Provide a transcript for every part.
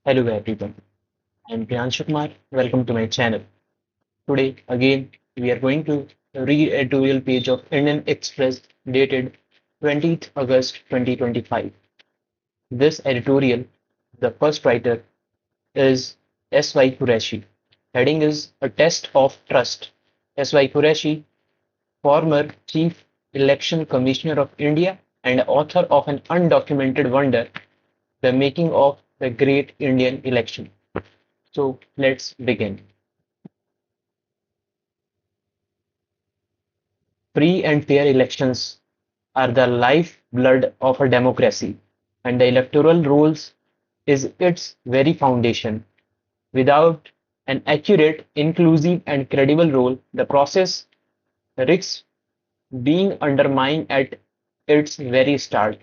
Hello everyone, I am Priyanshu Kumar. Welcome to my channel. Today again we are going to read editorial page of Indian Express dated 20th August 2025. This editorial, the first writer is S.Y. Qureshi. Heading is A Test of Trust. S.Y. Qureshi, former Chief Election Commissioner of India and author of an undocumented wonder, The Making of the Great Indian Election. So let's begin. Free and fair elections are the lifeblood of a democracy, and the electoral rolls is its very foundation. Without an accurate, inclusive, and credible role, the process risks being undermined at its very start.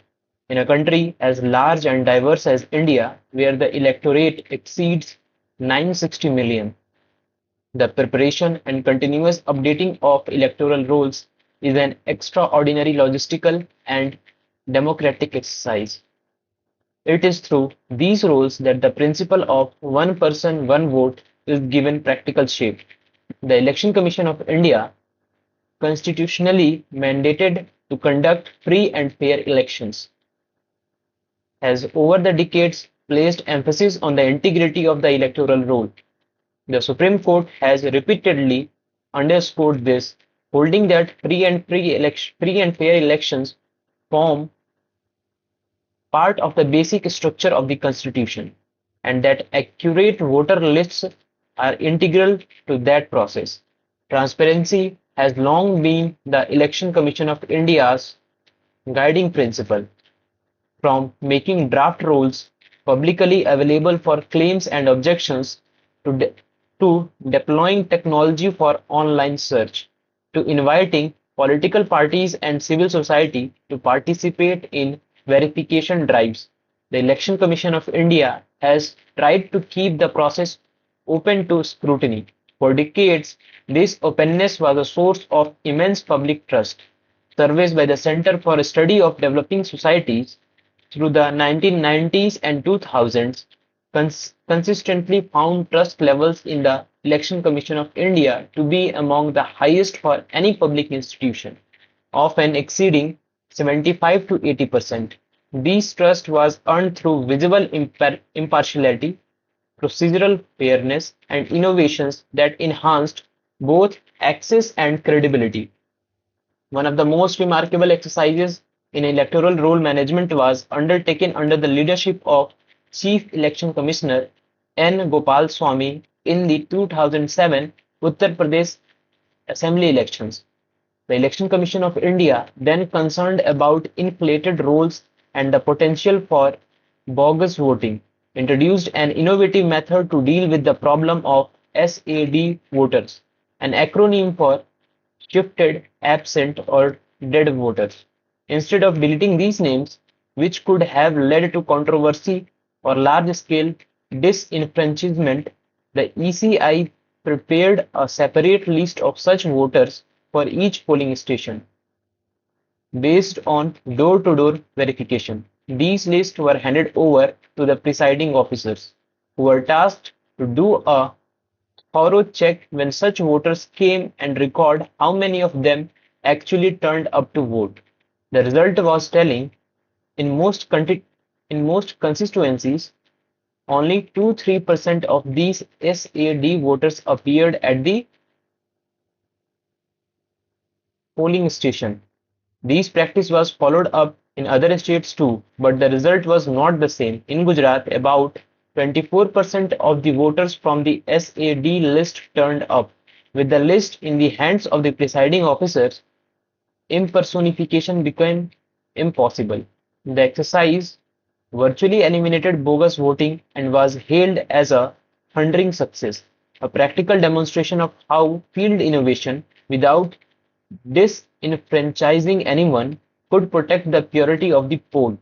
In a country as large and diverse as India, where the electorate exceeds 960 million, the preparation and continuous updating of electoral rolls is an extraordinary logistical and democratic exercise. It is through these rolls that the principle of one person, one vote is given practical shape. The Election Commission of India, constitutionally mandated to conduct free and fair elections, has over the decades placed emphasis on the integrity of the electoral roll. The Supreme Court has repeatedly underscored this, holding that free and fair elections form part of the basic structure of the Constitution, and that accurate voter lists are integral to that process. Transparency has long been the Election Commission of India's guiding principle, from making draft rolls publicly available for claims and objections to, to deploying technology for online search, to inviting political parties and civil society to participate in verification drives. The Election Commission of India has tried to keep the process open to scrutiny. For decades, this openness was a source of immense public trust. Surveys by the Center for Study of Developing Societies through the 1990s and 2000s consistently found trust levels in the Election Commission of India to be among the highest for any public institution, often exceeding 75 to 80%. This trust was earned through visible impartiality, procedural fairness, and innovations that enhanced both access and credibility. One of the most remarkable exercises in electoral roll management was undertaken under the leadership of Chief Election Commissioner N. Gopalswamy in the 2007 Uttar Pradesh Assembly elections. The Election Commission of India, then concerned about inflated rolls and the potential for bogus voting, introduced an innovative method to deal with the problem of SAD voters, an acronym for shifted, absent, or dead voters. Instead of deleting these names, which could have led to controversy or large-scale disenfranchisement, the ECI prepared a separate list of such voters for each polling station based on door-to-door verification. These lists were handed over to the presiding officers, who were tasked to do a thorough check when such voters came and record how many of them actually turned up to vote. The result was telling. In most constituencies, only 2-3% of these SAD voters appeared at the polling station. This practice was followed up in other states too, but the result was not the same. In Gujarat, about 24% of the voters from the SAD list turned up. With the list in the hands of the presiding officers, impersonification became impossible. The exercise virtually eliminated bogus voting and was hailed as a thundering success, a practical demonstration of how field innovation, without disenfranchising anyone, could protect the purity of the poll.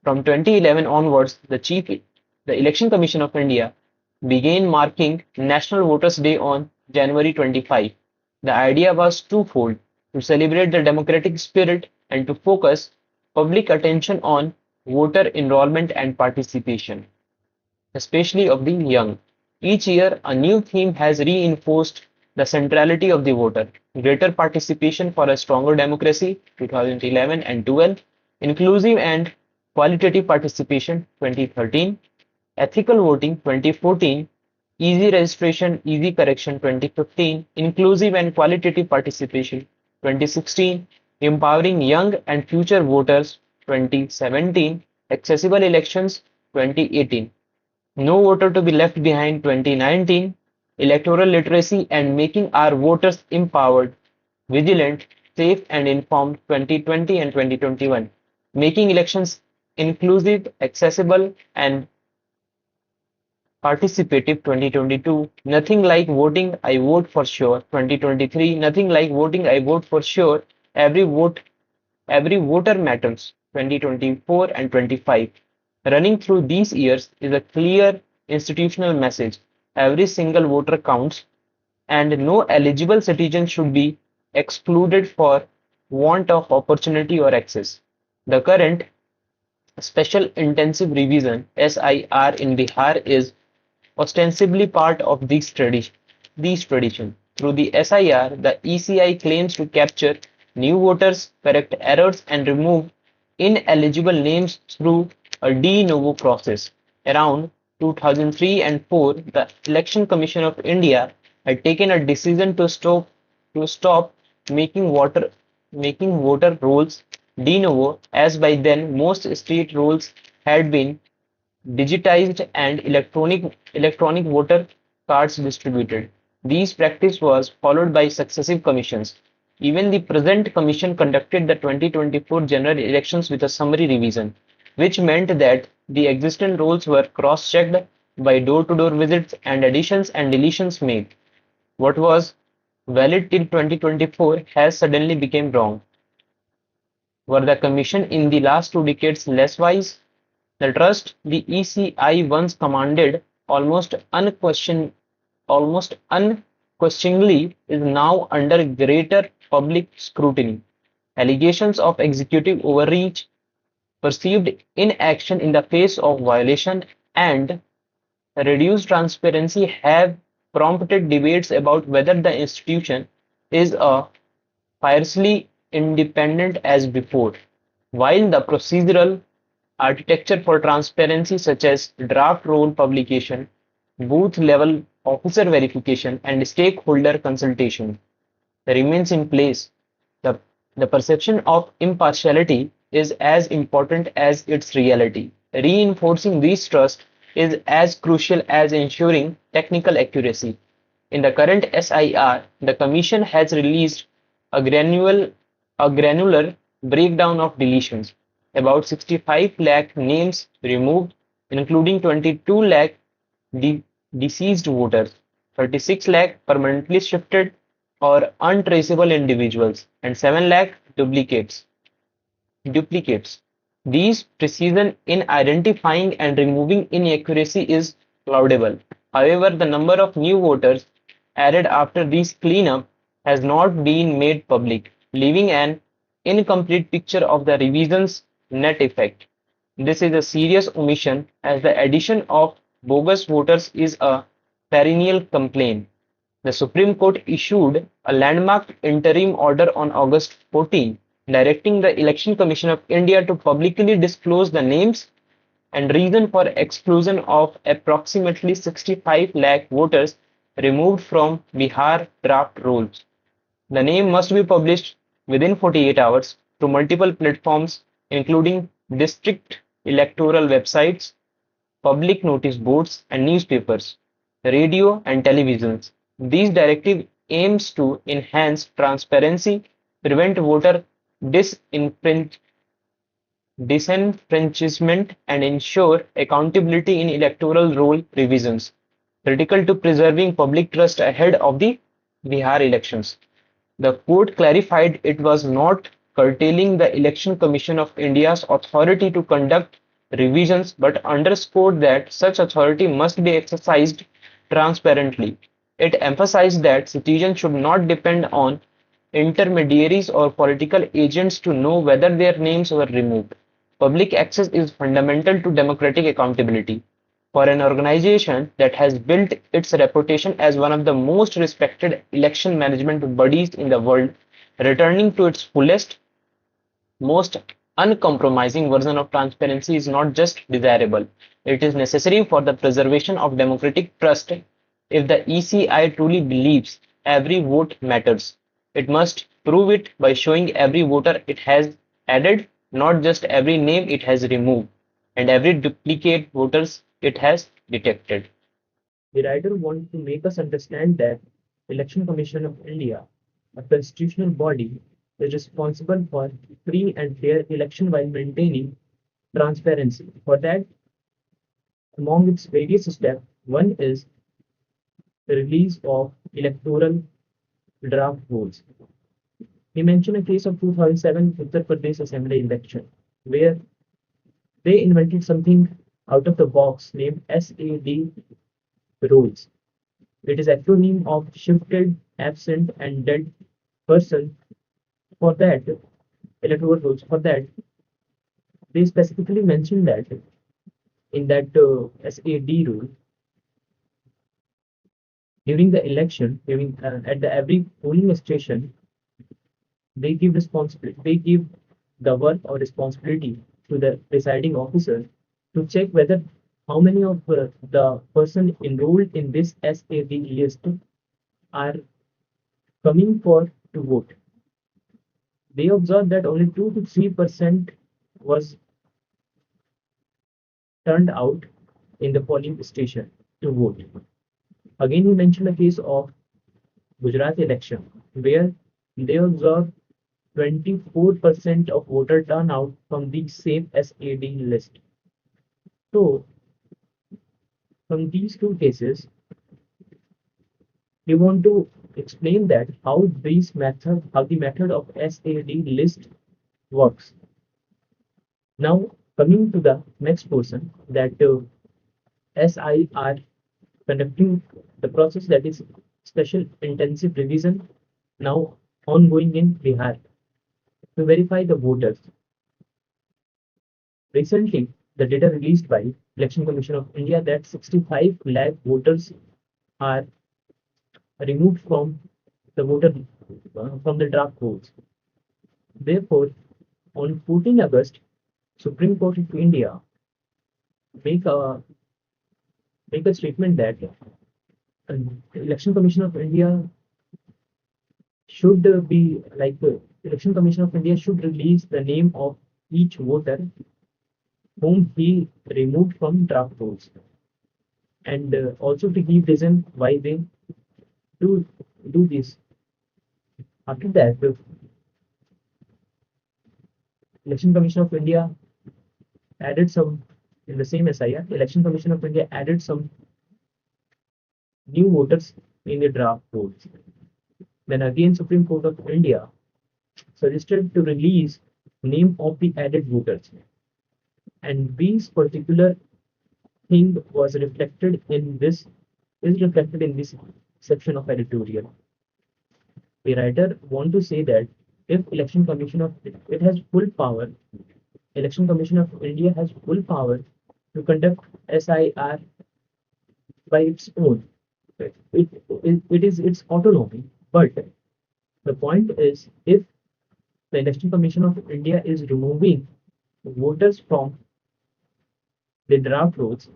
From 2011 onwards, the Election Commission of India began marking National Voters' Day on January 25. The idea was twofold: to celebrate the democratic spirit and to focus public attention on voter enrollment and participation. especially of the young. Each year, a new theme has reinforced the centrality of the voter. Greater participation for a stronger democracy, 2011 and 12, inclusive and qualitative participation, 2013, ethical voting, 2014, easy registration, easy correction, 2015, inclusive and qualitative participation, 2016, empowering young and future voters, 2017, accessible elections, 2018. No voter to be left behind 2019, electoral literacy and making our voters empowered, vigilant, safe and informed 2020 and 2021, making elections inclusive, accessible and participative 2022, nothing like voting I vote for sure 2023, nothing like voting I vote for sure, every vote every voter matters 2024 and 25. Running through these years is a clear institutional message. Every single voter counts, and no eligible citizen should be excluded for want of opportunity or access. The current Special Intensive Revision (SIR) in Bihar is ostensibly part of these traditions. Through the SIR, the ECI claims to capture new voters, correct errors, and remove ineligible names through a de novo process. Around 2003 and 4, the Election Commission of India had taken a decision to stop making voter making voter rolls de novo, as by then most state rolls had been digitized and electronic voter cards distributed. This practice was followed by successive commissions. Even the present commission conducted the 2024 general elections with a summary revision, which meant that the existing rolls were cross-checked by door-to-door visits and additions and deletions made. What was valid till 2024 has suddenly become wrong. Were the commission in the last 2 decades less wise? The trust the ECI once commanded almost unquestioningly is now under greater public scrutiny. Allegations of executive overreach, perceived inaction in the face of violation, and reduced transparency have prompted debates about whether the institution is as fiercely independent as before. While the procedural architecture for transparency, such as draft roll publication, booth level officer verification, and stakeholder consultation, remains in place, the, the perception of impartiality is as important as its reality. Reinforcing this trust is as crucial as ensuring technical accuracy. In the current SIR, the Commission has released a granular breakdown of deletions. About 65 lakh names removed, including 22 lakh de deceased voters, 36 lakh permanently shifted or untraceable individuals, and 7 lakh duplicates. These precision in identifying and removing inaccuracy is laudable. However, the number of new voters added after this cleanup has not been made public, leaving an incomplete picture of the revision's net effect. This is a serious omission, as the addition of bogus voters is a perennial complaint. The Supreme Court issued a landmark interim order on August 14, directing the Election Commission of India to publicly disclose the names and reason for exclusion of approximately 65 lakh voters removed from Bihar draft rolls. The name must be published within 48 hours through multiple platforms, including district electoral websites, public notice boards, and newspapers, radio, and televisions. This directive aims to enhance transparency, prevent voter disenfranchisement, disenfranchisement, and ensure accountability in electoral roll revisions, critical to preserving public trust ahead of the Bihar elections. The court clarified it was not curtailing the Election Commission of India's authority to conduct revisions, but underscored that such authority must be exercised transparently. It emphasized that citizens should not depend on intermediaries or political agents to know whether their names were removed. Public access is fundamental to democratic accountability. For an organization that has built its reputation as one of the most respected election management bodies in the world, returning to its fullest, most uncompromising version of transparency is not just desirable, it is necessary for the preservation of democratic trust. If the ECI truly believes every vote matters, it must prove it by showing every voter it has added, not just every name it has removed, and every duplicate voters it has detected. The writer wants to make us understand that Election Commission of India, a constitutional body, is responsible for free and fair election while maintaining transparency. For that, among its various steps, one is the release of electoral draft rules. He mentioned a case of 2007 Uttar Pradesh Assembly election, where they invented something out of the box named SAD rules. It is acronym of shifted, absent, and dead person. For that, electoral rules. For that, they specifically mentioned that in that SAD rule, during the election, during at the every polling station, they give responsibility. They give the work or responsibility to the presiding officer to check whether how many of the person enrolled in this SAD list are coming for to vote. They observed that only 2 to 3% was turned out in the polling station to vote. Again, he mentioned a case of Gujarat election where they observed 24% of voter turnout from the same SAD list. So, from these two cases, we want to explain that how the method of SAD list works. Now, coming to the next portion, that SIR conducting the process, that is special intensive revision, now ongoing in Bihar to verify the voters. Recently, the data released by Election Commission of India that 65 lakh voters are removed from the from the draft rolls. Therefore, on 14 August, Supreme Court of India make a make a statement that Election Commission of India should be like Election Commission of India should release the name of each voter whom he removed from draft rolls, and also to give reason why they do do this. After that, the Election Commission of India added some in the same SIR. Election Commission of India added some new voters in the draft rolls. Then again, Supreme Court of India suggested to release name of the added voters, and this particular thing was reflected in this is reflected in this section of editorial. The writer want to say that if Election Commission of it has full power, Election Commission of India has full power to conduct SIR by its own. It is its autonomy. But the point is, if the Election Commission of India is removing voters from the draft rolls,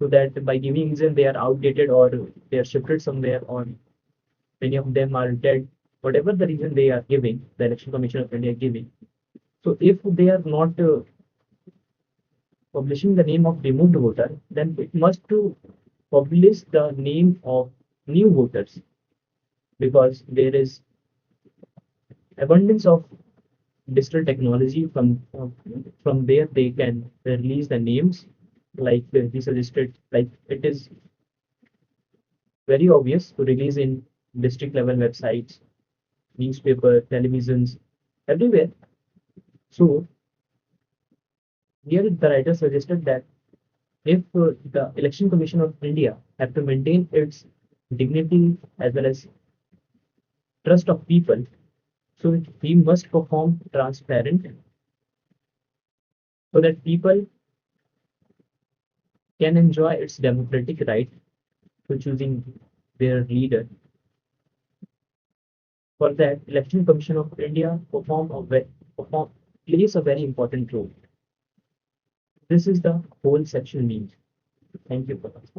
so that by giving reason they are outdated or they are shifted somewhere or many of them are dead, whatever the reason they are giving, the Election Commission of India giving. So if they are not publishing the name of removed voter, then it must to publish the name of new voters, because there is abundance of digital technology. From there they can release the names like we suggested. Like it is very obvious to release in district level websites, newspaper, televisions, everywhere. So here the writer suggested that if the Election Commission of India have to maintain its dignity as well as trust of people, so we must perform transparent so that people can enjoy its democratic right to choosing their leader. For that, Election Commission of India perform, plays a very important role. This is the whole section means. Thank you for that.